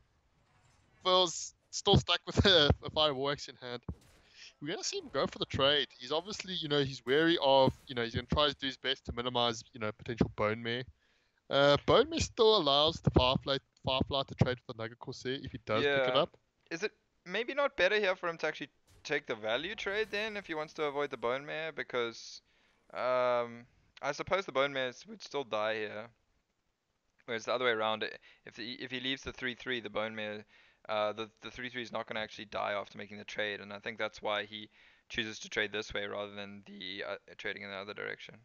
Phil's still stuck with a Firewall Axe in hand. We're gonna see him go for the trade. He's obviously, he's wary of, he's gonna try to do his best to minimize, potential bone mare. Bone mare still allows the Firefly to trade with the Nugget Corsair if he does pick it Yeah. up. Is it maybe not better here for him to actually take the value trade then if he wants to avoid the bone mare? Because um, I suppose the bone mares would still die here. Whereas the other way around, if he leaves the 3/3, the bone mare, the 3/3 is not going to actually die after making the trade, and I think that's why he chooses to trade this way rather than the trading in the other direction.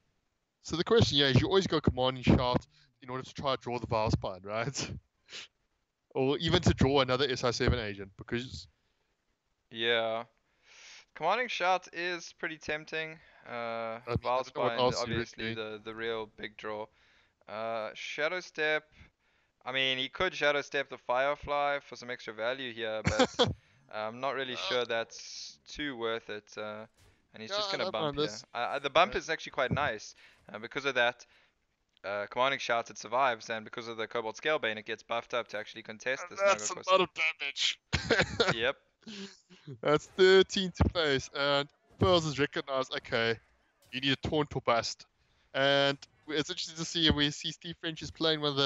So the question, is you always go command and shout in order to try to draw the Valspine, right? Or even to draw another SI7 agent, because Yeah. Commanding shot is pretty tempting. I mean, I don't know what Valspine, else you're obviously doing. the real big draw. Shadow Step. I mean, he could Shadow Step the Firefly for some extra value here, but I'm not really Uh, sure that's too worth it. and he's Yeah, just I gonna don't bump mind here. this. The bump Uh, is actually quite nice. Because of that, commanding shout it survives, and because of the Cobalt Scalebane, it gets buffed up to actually contest and this that's Naga a Corsair. lot of damage. Yep. That's 13 to face, and Firles has recognized, okay, you need a taunt or bust. And it's interesting to see, we see SteveFrench is playing with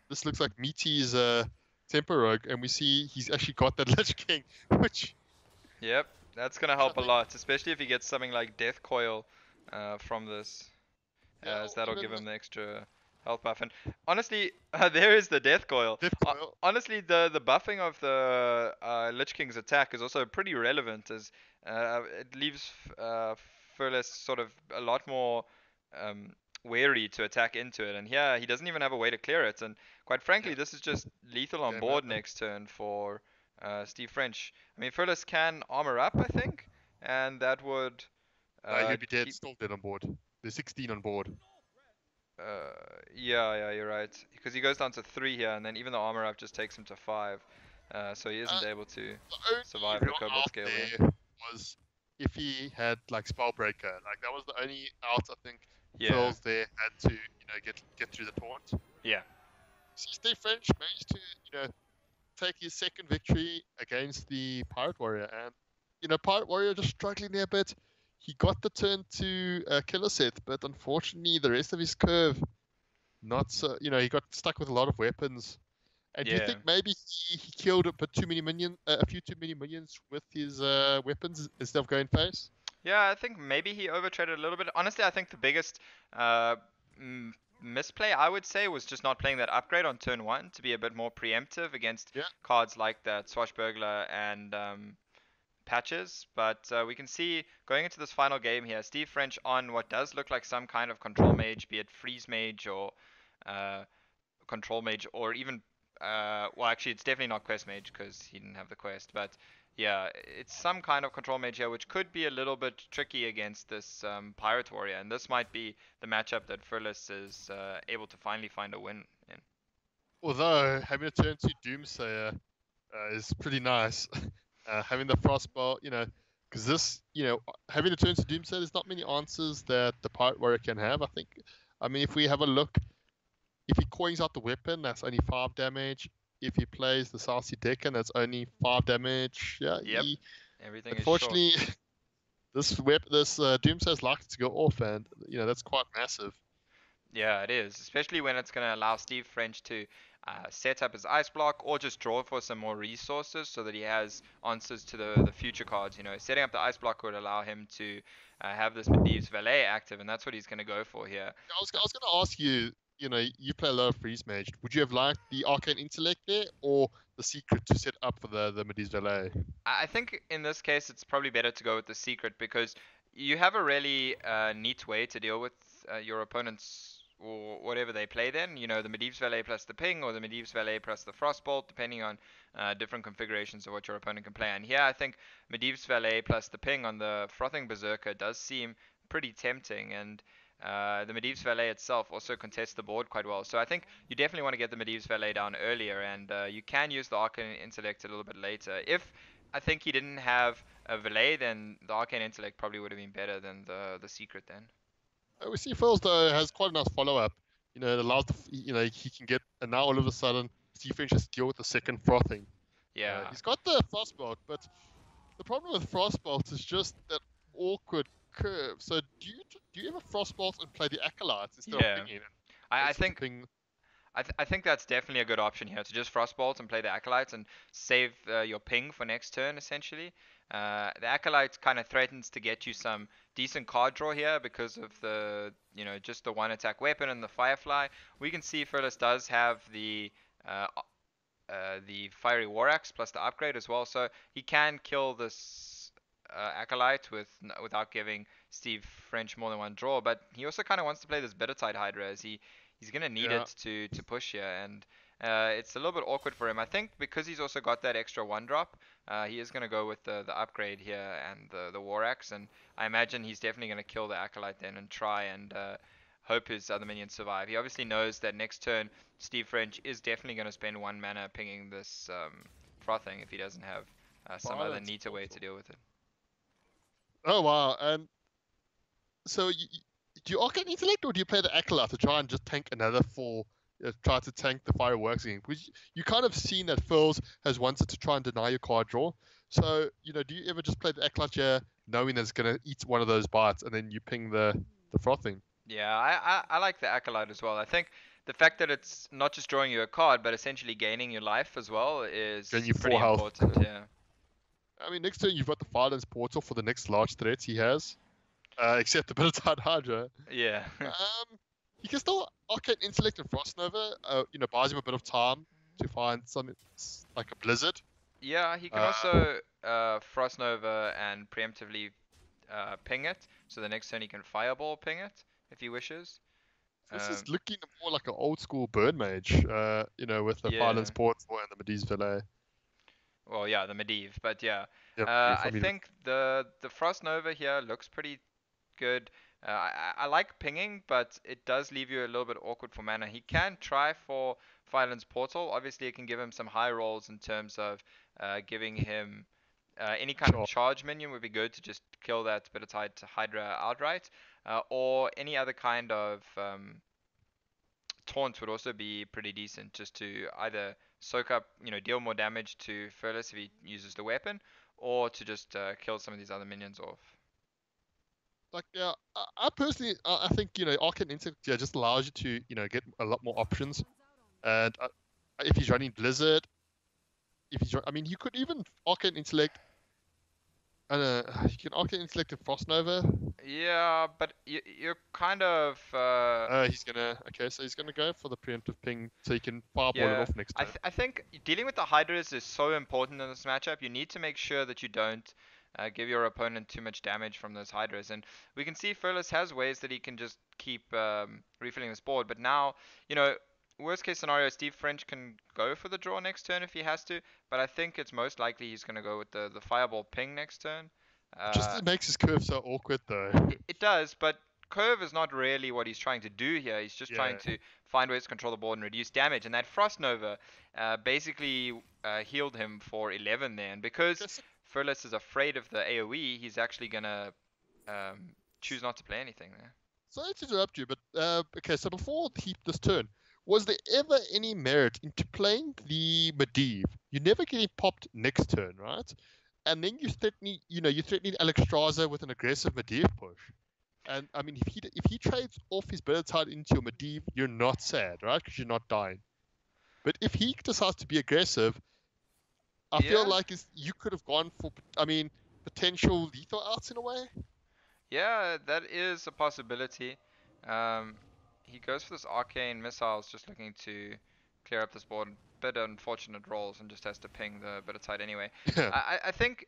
this looks like Meaty's Tempo Rogue, and we see he's actually got that Lich King, which, Yep. That's gonna which I help a think, lot, especially if he gets something like Death Coil from this, yeah, as or that'll even give him the extra health buff. And honestly, there is the Death Coil. Death Coil. Honestly, the buffing of the Lich King's attack is also pretty relevant, as it leaves Firles sort of a lot more um, wary to attack into it. And here, he doesn't even have a way to clear it. And quite Yeah, frankly, this is just lethal on game board over. next turn for SteveFrench. I mean, Firles can armor up, I think, and that would No, he'd be dead, keep. still dead on board. There's 16 on board. Yeah, you're right. Because he goes down to 3 here, and then even the armor up just takes him to 5. So he Uh, isn't able to the only survive the real Cobalt out Scale Bane. there was if he had like Spellbreaker. Like that was the only out I think Yeah, Firles there had to, get through the taunt. yeah, See, Steve French managed to, take his second victory against the Pirate Warrior, and Pirate Warrior just struggling there a bit. He got the turn to Killer Set, but unfortunately the rest of his curve not so. He got stuck with a lot of weapons. And do you yeah. think maybe he killed a bit too many a few too many minions with his weapons instead of going face? Yeah, I think maybe he overtraded a little bit. Honestly, I think the biggest uh, m- misplay I would say was just not playing that upgrade on turn 1 to be a bit more preemptive against Yeah, cards like that Swashbuckler and patches, but we can see going into this final game here, SteveFrench on what does look like some kind of control mage, be it freeze mage or uh, control mage, or even well, actually, it's definitely not quest mage because he didn't have the quest, but yeah, it's some kind of control mage here, which could be a little bit tricky against this pirate warrior, and this might be the matchup that Firles is able to finally find a win in. although having a turn to Doomsayer is pretty nice. Having the Frostbolt, because this, having a turn to Doomsayer, there's not many answers that the Pirate Warrior can have. I mean, if we have a look, if he coins out the weapon, that's only 5 damage. If he plays the Saucy Deacon, that's only 5 damage. Yeah, Yep, everything is short. unfortunately, this Doomsayer is likely to go off, and that's quite massive. Yeah, it is, especially when it's going to allow SteveFrench to set up his ice block or just draw for some more resources so that he has answers to the future cards. Setting up the ice block would allow him to have this Medivh's Valet active, and that's what he's going to go for here. I was going to ask you. You play a lot of Freeze Mage. Would you have liked the Arcane Intellect there, or the Secret to set up for the Medivh Valet? I think in this case it's probably better to go with the secret because you have a really neat way to deal with your opponents or whatever they play then. The Medivh's Valet plus the ping or the Medivh's Valet plus the Frostbolt, depending on different configurations of what your opponent can play. And here I think Medivh's Valet plus the ping on the Frothing Berserker does seem pretty tempting, and the Medivh's Valet itself also contests the board quite well. So I think you definitely want to get the Medivh's Valet down earlier, and you can use the Arcane Intellect a little bit later. If I think he didn't have a Valet, then the Arcane Intellect probably would have been better than the Secret then. We see Firles though has quite a nice follow up. It allows he can get, and now all of a sudden Steve Finch has to deal with the second Frothing. Yeah. He's got the Frostbolt, but the problem with Frostbolt is just that awkward curve. So do you ever Frostbolt and play the Acolytes instead of Yeah. pinging and I waiting to think ping? I think that's definitely a good option here to just Frostbolt and play the Acolytes and save your ping for next turn essentially. The Acolytes kind of threatens to get you some decent card draw here because of just the one attack weapon and the Firefly. We can see Firles does have uh, the Fiery War Axe plus the upgrade as well, so he can kill this Acolyte without giving SteveFrench more than one draw. But he also kind of wants to play this Bittertide Hydra as he's gonna need Yeah, it to push here, and it's a little bit awkward for him. I think because he's also got that extra one drop, he is gonna go with the upgrade here and the War Axe, and I imagine he's definitely gonna kill the Acolyte then and try and hope his other minions survive. He obviously knows that next turn SteveFrench is definitely going to spend 1 mana pinging this Frothing if he doesn't have some other violence neater way to portal. deal with it. Oh wow! And so do you arcane intellect or do you play the acolyte to try and just tank another four? Try to tank the fireworks game. Because you kind of seen that Firles has wanted to try and deny your card draw. So do you ever just play the acolyte here, knowing that it's gonna eat one of those bites, and then you ping the frothing? Yeah, I like the Acolyte as well. I think the fact that it's not just drawing you a card, but essentially gaining your life as well Gain is you pretty 4 health. important, yeah. I mean, next turn you've got the Firles portal for the next large threats he has. Except the Billiard Hydra. Yeah. You can still arcane intellect and frost nova. Buys him a bit of time to find something like a blizzard. Yeah, he can Uh, also Frost Nova and preemptively ping it, so the next turn he can Fireball ping it if he wishes. this is Um, looking more like an old school burn mage. With the yeah. Violence portal and the Medivh Valet. Well, yeah, the Medivh, but yeah. Yeah, I think the Frost Nova here looks pretty good. I like pinging, but it does leave you a little bit awkward for mana. He can try for Violence Portal. Obviously, it can give him some high rolls in terms of giving him any kind of sure. charge minion would be good to just kill that Spititide Hydra outright, or any other kind of taunt would also be pretty decent just to either soak up, deal more damage to Firles if he uses the weapon, or to just kill some of these other minions off. Like, yeah, I personally, I think arcane intellect just allows you to get a lot more options. And if he's running Blizzard, I mean, you could even arcane intellect. You can arcane intellect a Frost Nova. Yeah, but you're kind of He's gonna. Okay, so he's gonna go for the preemptive ping, so he can fireball it yeah. off next turn. I think dealing with the Hydras is so important in this matchup. You need to make sure that you don't give your opponent too much damage from those Hydras. And we can see Firles has ways that he can just keep refilling this board. But now, worst case scenario, SteveFrench can go for the draw next turn if he has to. But I think it's most likely he's going to go with the Fireball ping next turn. Just Uh, it makes his curve so awkward, though. it does, but curve is not really what he's trying to do here. He's just trying Yeah. to find ways to control the board and reduce damage. And that Frost Nova basically healed him for 11 there. And because Okay, so, Furles is afraid of the AoE, he's actually going to choose not to play anything there. sorry to interrupt you, but okay. So before this turn, was there ever any merit into playing the Medivh? You never getting popped next turn, right? And then you're threatening Alexstrasza with an aggressive Medivh push. And I mean, if he trades off his Beartide into your Medivh, you're not sad, right? Because you're not dying. But if he decides to be aggressive, I feel Yeah, like you could have gone for, I mean, potential lethal outs in a way. yeah, that is a possibility. Um, he goes for this arcane missiles, just looking to clear up this board. Bit unfortunate rolls and just has to ping the bit of tight anyway. Yeah, I think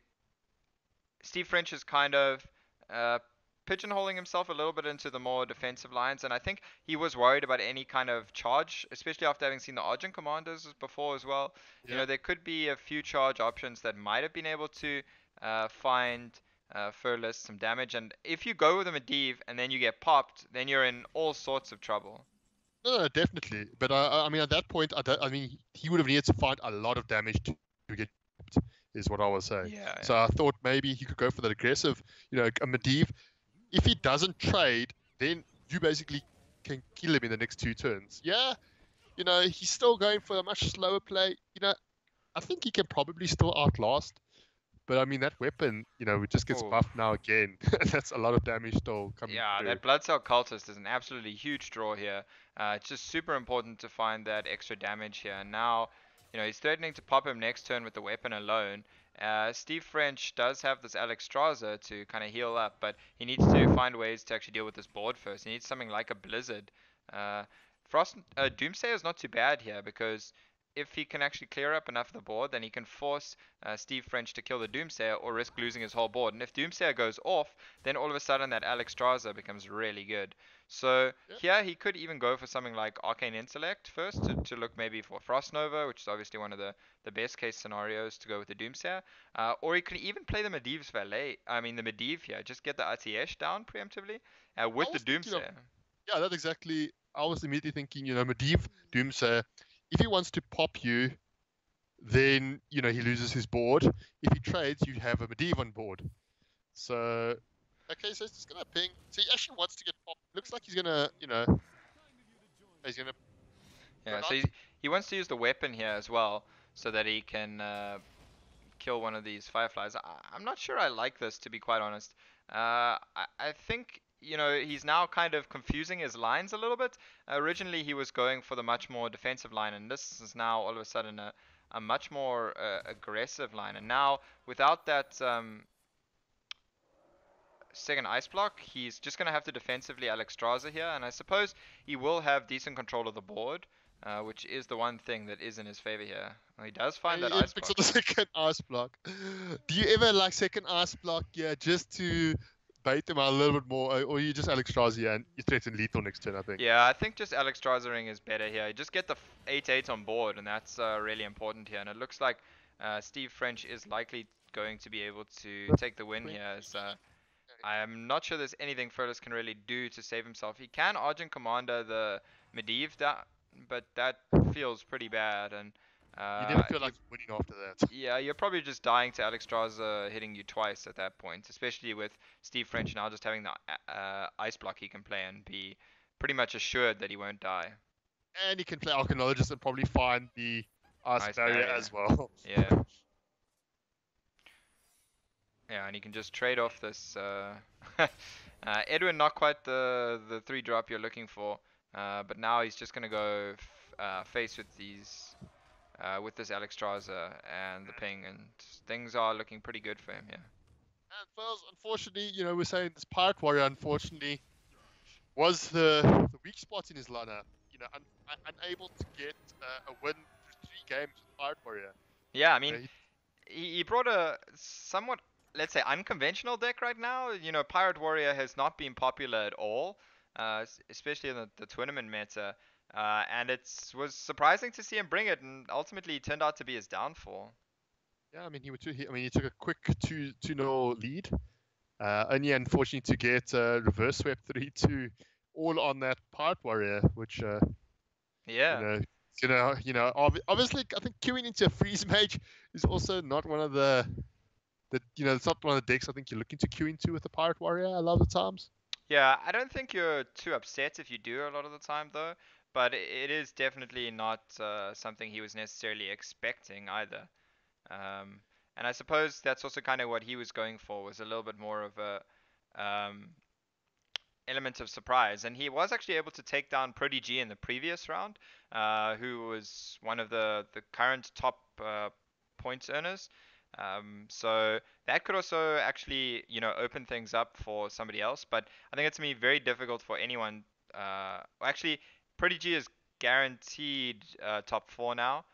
SteveFrench is kind of uh, pigeonholing himself a little bit into the more defensive lines, and I think he was worried about any kind of charge, especially after having seen the Argent Commanders before as well. yeah. There could be a few charge options that might have been able to find Firles some damage, and if you go with a Medivh and then you get popped, then you're in all sorts of trouble. No, definitely. But I mean, at that point, I mean, he would have needed to find a lot of damage to get popped, is what I was saying. Yeah, So I thought maybe he could go for that aggressive, a Medivh. If he doesn't trade, then you basically can kill him in the next 2 turns. Yeah, he's still going for a much slower play. I think he can probably still outlast. But I mean, that weapon, it just gets yeah. buffed now again. That's a lot of damage still coming Yeah, through. that Blood Cell Cultist is an absolutely huge draw here. It's just super important to find that extra damage here. And now, he's threatening to pop him next turn with the weapon alone. SteveFrench does have this Alexstrasza to kind of heal up, but he needs to find ways to actually deal with this board first. He needs something like a Blizzard. Uh, Doomsayer is not too bad here because if he can actually clear up enough of the board, then he can force SteveFrench to kill the Doomsayer or risk losing his whole board. And if Doomsayer goes off, then all of a sudden that Alexstrasza becomes really good. So Yeah. here he could even go for something like Arcane Intellect first to look maybe for Frost Nova, which is obviously one of the best case scenarios to go with the Doomsayer. Or he could even play the Medivh's Valet, the Medivh here, just get the ATS down preemptively I with the was thinking of, Doomsayer. yeah, that's exactly. I was immediately thinking, Medivh Doomsayer, if he wants to pop you, then, he loses his board. If he trades, you have a Medivh on board. So, okay, so he's just gonna ping. So he actually wants to get pop. Looks like he's gonna, he's gonna go Yeah, so not. he wants to use the weapon here as well, so that he can kill one of these fireflies. I'm not sure I like this, to be quite honest. I think, he's now kind of confusing his lines a little bit. Originally, he was going for the much more defensive line, and this is now all of a sudden a much more aggressive line. And now, without that second ice block, he's just going to have to defensively Alexstrasza here, and I suppose he will have decent control of the board, which is the one thing that is in his favor here. Well, he does find that He ice picks block up the though. second ice block. Do you ever like second ice block? Yeah, just to bait him out a little bit more, or you just Alex Strauss and you threaten lethal next turn? I think. Yeah, I think just Alex Strasering is better here. Just get the 8-8 on board, and that's really important here. And it looks like SteveFrench is likely going to be able to take the win 20. here. As I'm not sure there's anything Firles can really do to save himself. He can Argent Commander the Medivh, but that feels pretty bad. And You never feel you, like winning after that. yeah, you're probably just dying to Alex Strasser hitting you twice at that point, especially with SteveFrench now just having the ice block he can play and be pretty much assured that he won't die. And he can play Archaeologist and probably find the ice Ice barrier barrier. as well. Yeah. Yeah, and you can just trade off this. Edwin, not quite the 3 drop you're looking for, but now he's just gonna go face with these with this Alex Strasser and the ping, and things are looking pretty good for him here. And Firles, unfortunately, we're saying this Pirate Warrior, unfortunately, was the weak spot in his lineup. Unable to get a win through 3 games with Pirate Warrior. Yeah, I You mean, know, he, he brought a somewhat, let's say, unconventional deck right now. Pirate Warrior has not been popular at all, especially in the tournament meta. And it was surprising to see him bring it, and ultimately it turned out to be his downfall. yeah, I mean, he took a quick 2-0 lead. Only unfortunately to get reverse swept 3-2 all on that Pirate Warrior, which you Yeah. know, obviously I think queuing into a freeze mage is also not one of it's not one of the decks I think you're looking to queue into with the Pirate Warrior a lot of the times. Yeah, I don't think you're too upset if you do a lot of the time, though. But it is definitely not something he was necessarily expecting either. Um, and I suppose that's also kind of what he was going for, was a little bit more of a um, element of surprise. And he was actually able to take down Prodigy in the previous round, who was one of the current top points earners. So that could also actually, open things up for somebody else. But I think it's going to be very difficult for anyone. Actually, Prodigy is guaranteed top 4 now,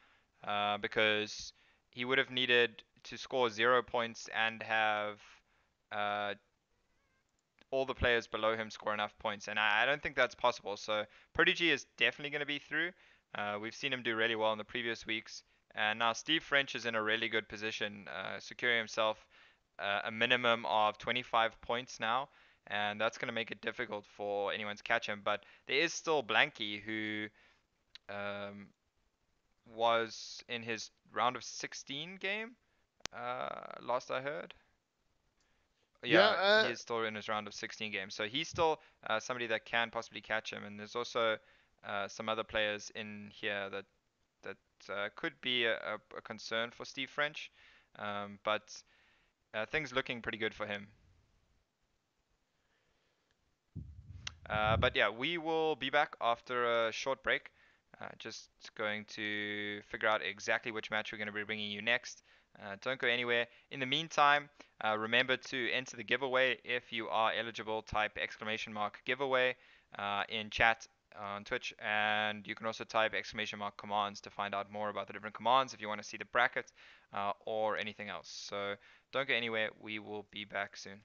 because he would have needed to score 0 points and have uh, all the players below him score enough points, and I don't think that's possible. So Prodigy is definitely going to be through. We've seen him do really well in the previous weeks, and now SteveFrench is in a really good position, securing himself a minimum of 25 points now, and that's going to make it difficult for anyone to catch him. But there is still Blanky, who um, was in his round of 16 game, last I heard. Yeah, Yeah, he is still in his round of 16 games, so he's still somebody that can possibly catch him. And there's also some other players in here that could be a concern for SteveFrench, but things looking pretty good for him. But yeah, we will be back after a short break. Just going to figure out exactly which match we're going to be bringing you next. Don't go anywhere. In the meantime, remember to enter the giveaway if you are eligible. Type exclamation mark giveaway in chat on Twitch, and you can also type exclamation mark commands to find out more about the different commands if you want to see the bracket or anything else. So don't go anywhere. We will be back soon.